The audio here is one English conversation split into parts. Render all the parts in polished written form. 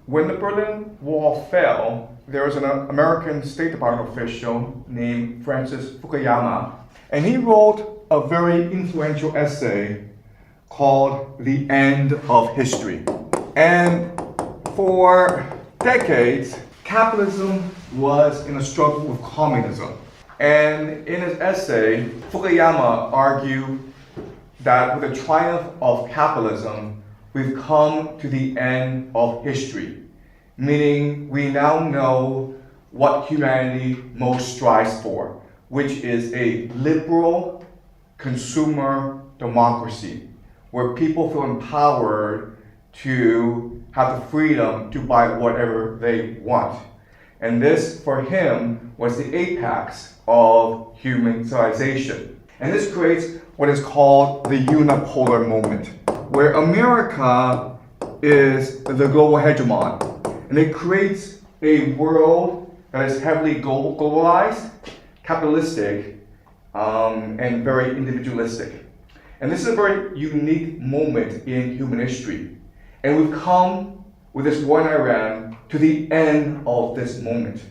When the Berlin Wall fell, there was an American State Department official named Francis Fukuyama, and he wrote a very influential essay called The End of History. And for decades, capitalism was in a struggle with communism. And in his essay, Fukuyama argued that with the triumph of capitalism, we've come to the end of history, meaning we now know what humanity most strives for, which is a liberal consumer democracy, where people feel empowered to have the freedom to buy whatever they want. And this, for him, was the apex of human civilization. And this creates what is called the unipolar moment, where America is the global hegemon. And it creates a world that is heavily globalized, capitalistic, and very individualistic. And this is a very unique moment in human history. And we've come with this war in Iran to the end of this moment.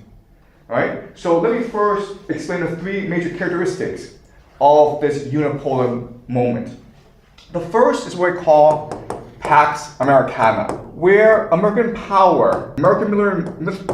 All right? So let me first explain the three major characteristics of this unipolar moment. The first is what I call Pax Americana, where American power, American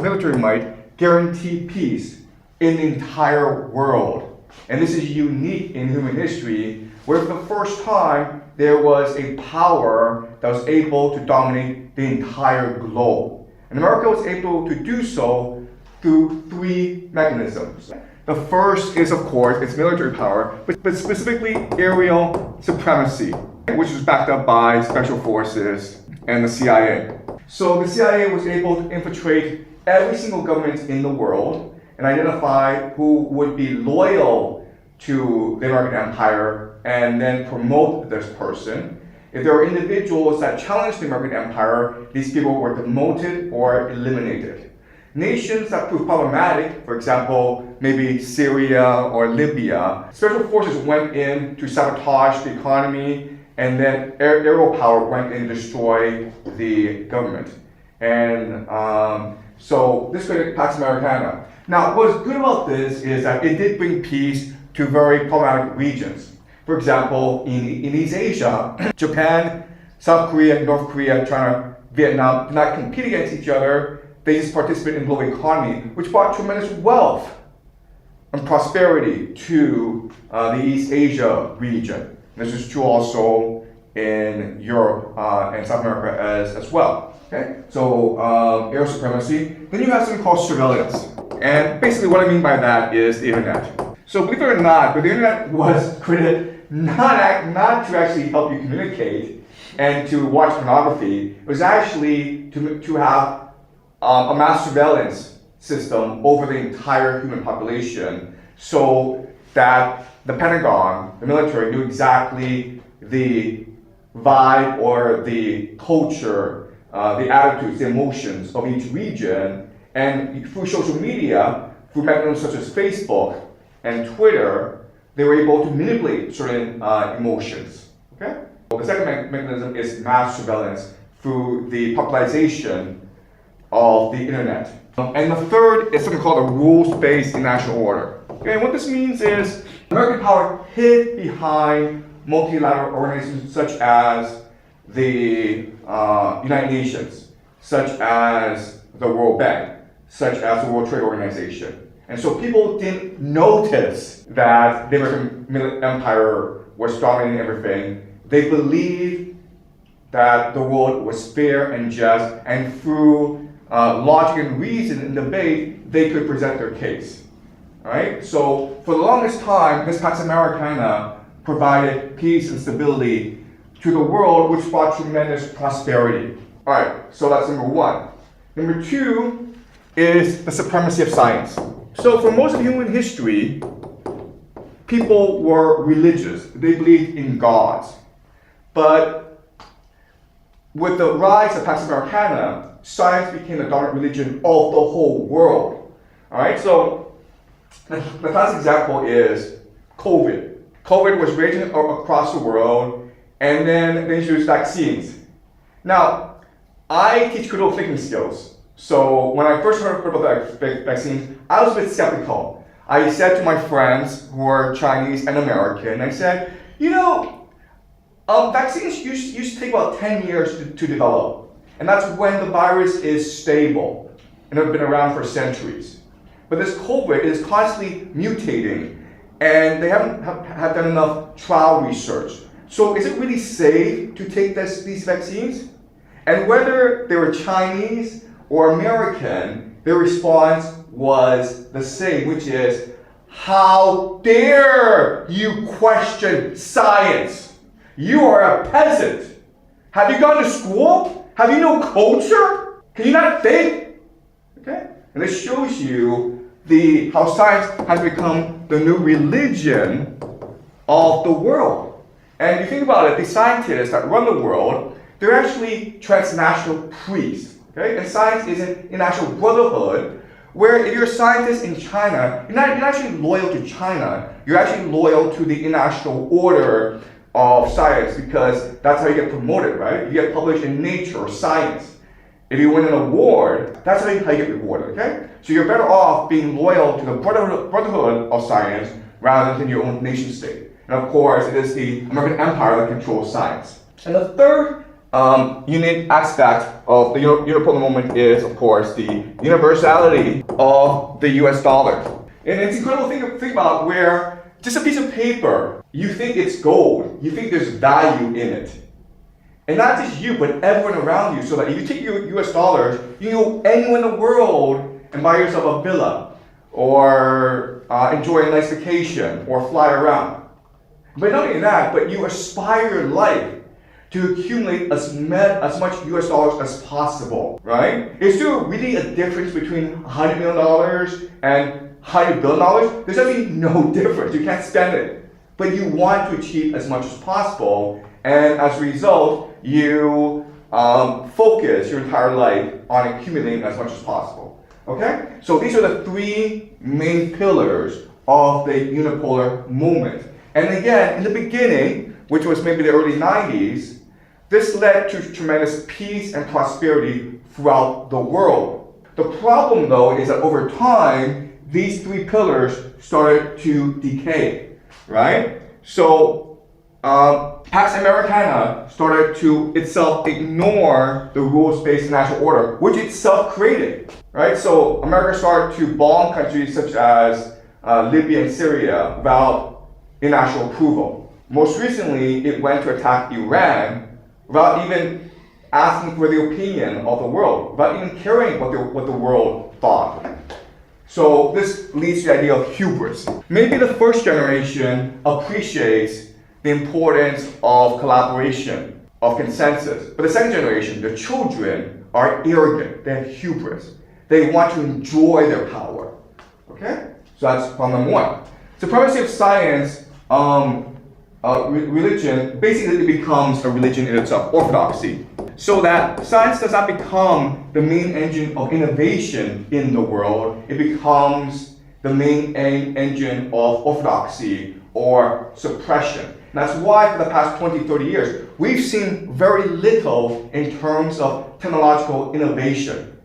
military might guarantee peace in the entire world. And this is unique in human history, where for the first time there was a power that was able to dominate the entire globe. And America was able to do so through three mechanisms. The first is, of course, its military power, but specifically aerial supremacy, which was backed up by special forces and the CIA. So the CIA was able to infiltrate every single government in the world and identify who would be loyal to the American empire and then promote this person. If there were individuals that challenged the American empire, these people were demoted or eliminated. Nations that proved problematic, for example, maybe Syria or Libya, special forces went in to sabotage the economy, and then aerial power went in to destroy the government. And so this created Pax Americana. Now, what's good about this is that it did bring peace to very problematic regions. For example, in East Asia, Japan, South Korea, North Korea, China, Vietnam did not compete against each other. They just participated in the global economy, which brought tremendous wealth and prosperity to the East Asia region. This is true also in Europe and South America as well. Okay? So air supremacy. Then you have something called surveillance. And basically what I mean by that is the internet. So believe it or not, but the internet was created not to actually help you communicate and to watch pornography. It was actually to have a mass surveillance system over the entire human population so that the Pentagon, the military, knew exactly the vibe or the culture, the attitudes, the emotions of each region. And through social media, through mechanisms such as Facebook and Twitter, they were able to manipulate certain emotions. Okay? The second mechanism is mass surveillance through the popularization of the internet. And the third is something called a rules-based international order. Okay, and what this means is American power hid behind multilateral organizations such as the United Nations, such as the World Bank, such as the World Trade Organization. And so people didn't notice that the American empire was dominating everything. They believed that the world was fair and just, and through logic and reason and debate, they could present their case. All right? So for the longest time, this Pax Americana provided peace and stability to the world, which brought tremendous prosperity. All right, so that's number one. Number two is the supremacy of science. So for most of human history, people were religious. They believed in gods. But with the rise of Pax Americana, science became the dominant religion of the whole world. All right, so the classic example is COVID. COVID was raging across the world, and then they introduced vaccines. Now, I teach critical thinking skills. So when I first heard about the vaccines, I was a bit skeptical. I said to my friends who are Chinese and American, I said, vaccines used to take about 10 years to develop. And that's when the virus is stable and have been around for centuries. But this COVID is constantly mutating, and they haven't have done enough trial research. So is it really safe to take these vaccines? And whether they were Chinese or American, their response was the same, which is, how dare you question science? You are a peasant. Have you gone to school? Have you no culture? Can you not think? Okay? And this shows you how science has become the new religion of the world. And you think about it, the scientists that run the world, they're actually transnational priests. Okay? And science is an international brotherhood where if you're a scientist in China, you're not actually loyal to China, you're actually loyal to the international order of science, because that's how you get promoted, right? You get published in Nature or Science. If you win an award, that's how you get rewarded, okay? So you're better off being loyal to the brotherhood of science rather than your own nation state. And of course, it is the American empire that controls science. And the third unique aspect of the unipolar moment is, of course, the universality of the US dollar. And it's incredible to think about where just a piece of paper, you think it's gold, you think there's value in it. And not just you, but everyone around you. So that if you take your US dollars, you can go anywhere in the world and buy yourself a villa, or enjoy a nice vacation, or fly around. But not only that, but you aspire in life to accumulate as much US dollars as possible, right? Is there really a difference between $100 million and $100 billion? There's actually no difference. You can't spend it. But you want to achieve as much as possible, and as a result, you focus your entire life on accumulating as much as possible. Okay? So these are the three main pillars of the unipolar movement. And again, in the beginning, which was maybe the early 90s, this led to tremendous peace and prosperity throughout the world. The problem, though, is that over time, these three pillars started to decay, right? So, Pax Americana started to itself ignore the rules-based international order, which itself created, right? So, America started to bomb countries such as Libya and Syria without international approval. Most recently, it went to attack Iran without even asking for the opinion of the world, without even caring what the world thought. So this leads to the idea of hubris. Maybe the first generation appreciates the importance of collaboration, of consensus. But the second generation, the children, are arrogant. They have hubris. They want to enjoy their power. Okay? So that's problem number one. Supremacy of science, religion, basically it becomes a religion in itself, orthodoxy. So that science does not become the main engine of innovation in the world, it becomes the main engine of orthodoxy or suppression. And that's why for the past 20, 30 years, we've seen very little in terms of technological innovation.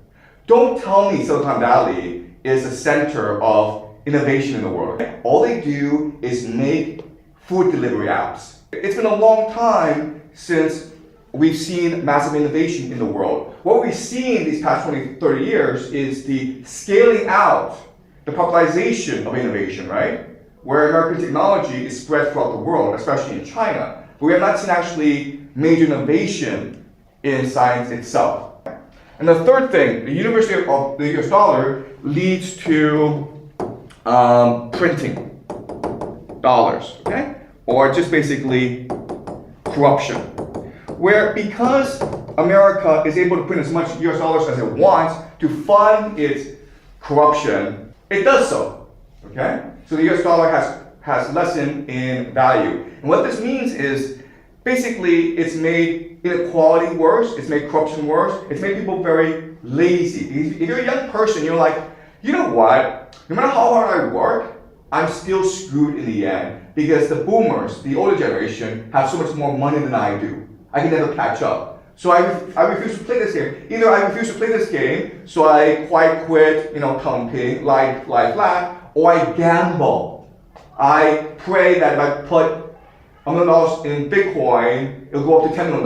Don't tell me Silicon Valley is the center of innovation in the world. All they do is make food delivery apps. It's been a long time since we've seen massive innovation in the world. What we've seen these past 20, 30 years is the scaling out, the popularization of innovation, right? Where American technology is spread throughout the world, especially in China. But we have not seen actually major innovation in science itself. And the third thing, the university of the US dollar leads to printing dollars, okay? Or just basically corruption. Where because America is able to print as much US dollars as it wants to fund its corruption, it does so, okay? So the US dollar has lessened in value. And what this means is basically it's made inequality worse, it's made corruption worse, it's made people very lazy. If you're a young person, you're like, you know what, no matter how hard I work, I'm still screwed in the end because the boomers, the older generation, have so much more money than I do. I can never catch up. So I refuse to play this game. Either I refuse to play this game, so I quit, dumping, lie flat, or I gamble. I pray that if I put $1 million in Bitcoin, it'll go up to $10 million,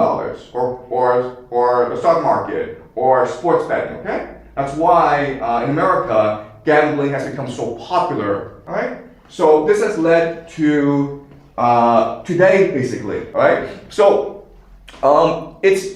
or the stock market, or sports betting, okay? That's why in America, gambling has become so popular, all right? So this has led to today, basically, all right? So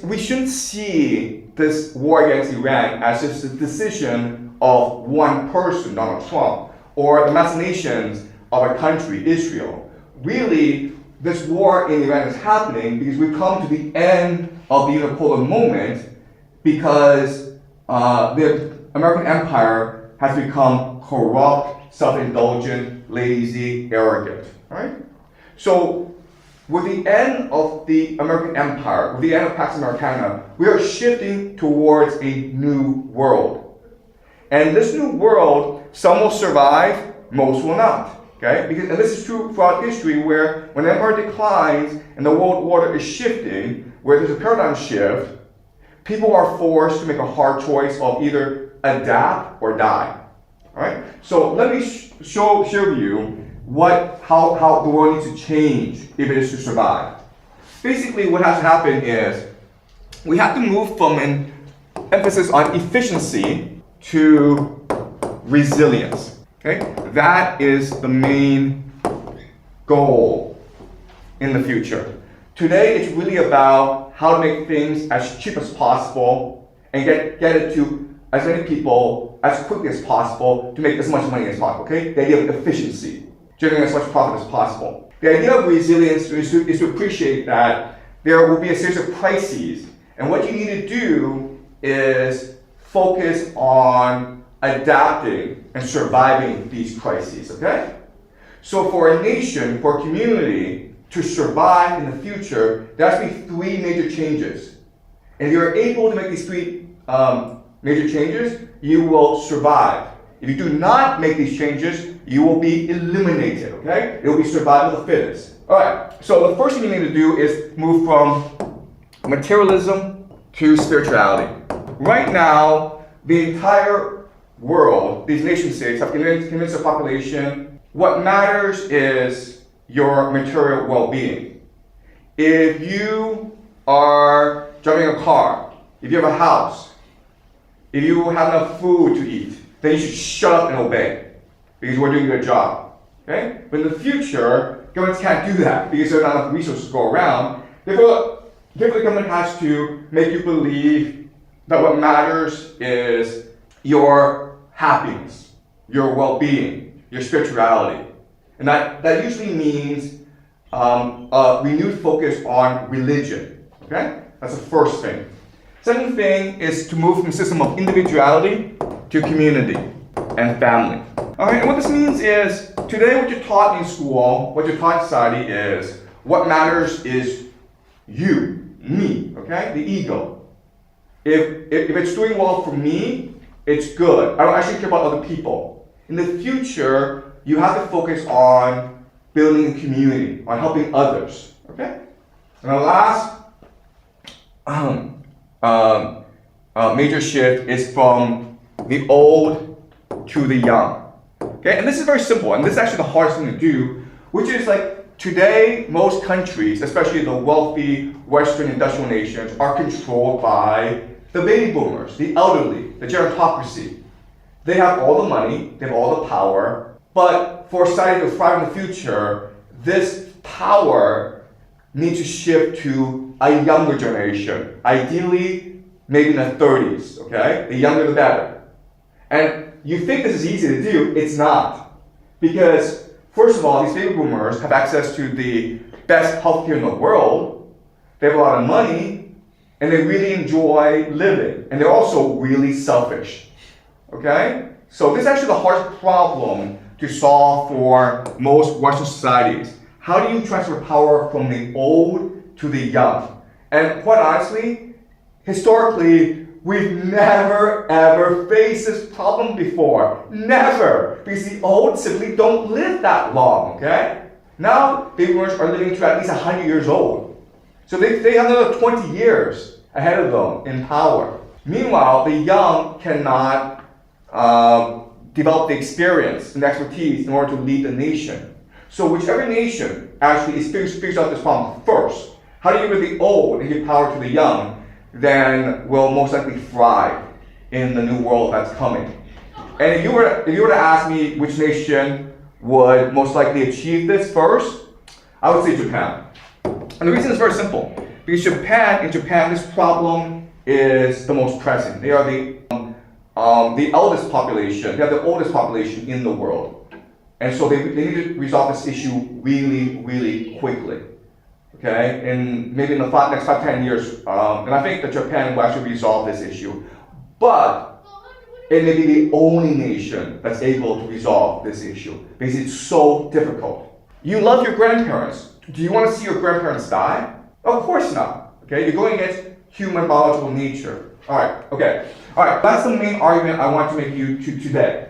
we shouldn't see this war against Iran as just a decision of one person, Donald Trump, or the machinations of a country, Israel. Really, this war in Iran is happening because we've come to the end of the unipolar moment because the American empire has become corrupt, self-indulgent, lazy, arrogant. All right? So with the end of the American empire, with the end of Pax Americana, we are shifting towards a new world. And this new world, some will survive, most will not. Okay? And this is true throughout history, where when empire declines and the world order is shifting, where there's a paradigm shift, people are forced to make a hard choice of either adapt or die. All right? So let me show you how the world needs to change if it is to survive. Basically, what has to happen is we have to move from an emphasis on efficiency to resilience. Okay? That is the main goal in the future. Today, it's really about how to make things as cheap as possible and get it to as many people as quickly as possible to make as much money as possible. Okay? The idea of efficiency, generating as much profit as possible. The idea of resilience is to appreciate that there will be a series of crises, and what you need to do is focus on adapting and surviving these crises, okay? So for a nation, for a community to survive in the future, there has to be three major changes. And if you're able to make these three major changes, you will survive. If you do not make these changes, you will be eliminated, okay? It will be survival of the fittest. All right, so the first thing you need to do is move from materialism to spirituality. Right now, the entire world, these nation states have convinced the population what matters is your material well-being. If you are driving a car, if you have a house, if you have enough food to eat, then you should shut up and obey because we're doing a good job. Okay? But in the future, governments can't do that because there are not enough resources to go around. Therefore, the government has to make you believe that what matters is your happiness, your well-being, your spirituality. And that usually means a renewed focus on religion. Okay? That's the first thing. Second thing is to move from a system of individuality to community and family. All right, and what this means is today what you're taught in school, what you're taught in society is what matters is you, me, okay? The ego. If it's doing well for me, it's good. I don't actually care about other people. In the future, you have to focus on building a community, on helping others, okay? And the last major shift is from the old to the young. Okay, and this is very simple, and this is actually the hardest thing to do, which is like today, most countries, especially the wealthy Western industrial nations, are controlled by the baby boomers, the elderly, the gerontocracy. They have all the money, they have all the power, but for society to thrive in the future, this power needs to shift to a younger generation, ideally maybe in the 30s, okay? The younger the better. And you think this is easy to do, it's not. Because, first of all, these baby boomers have access to the best healthcare in the world, they have a lot of money, and they really enjoy living. And they're also really selfish, okay? So this is actually the hardest problem to solve for most Western societies. How do you transfer power from the old to the young? And quite honestly, historically, we've never ever faced this problem before. Never. Because the old simply don't live that long, okay? Now, baby boomers are living to at least 100 years old. So they have another 20 years ahead of them in power. Meanwhile, the young cannot develop the experience and expertise in order to lead the nation. So whichever nation actually figures out this problem first, how do you give the old and give power to the young, then will most likely thrive in the new world that's coming. And if you were to ask me which nation would most likely achieve this first, I would say Japan. And the reason is very simple. Because in Japan, this problem is the most pressing. They are the eldest population. They are the oldest population in the world. And so they need to resolve this issue really, really quickly. Okay? And maybe in the next 5-10 years. And I think that Japan will actually resolve this issue. But it may be the only nation that's able to resolve this issue because it's so difficult. You love your grandparents. Do you want to see your grandparents die? Of course not. Okay, you're going against human biological nature. All right, okay. All right, that's the main argument I want to make you today.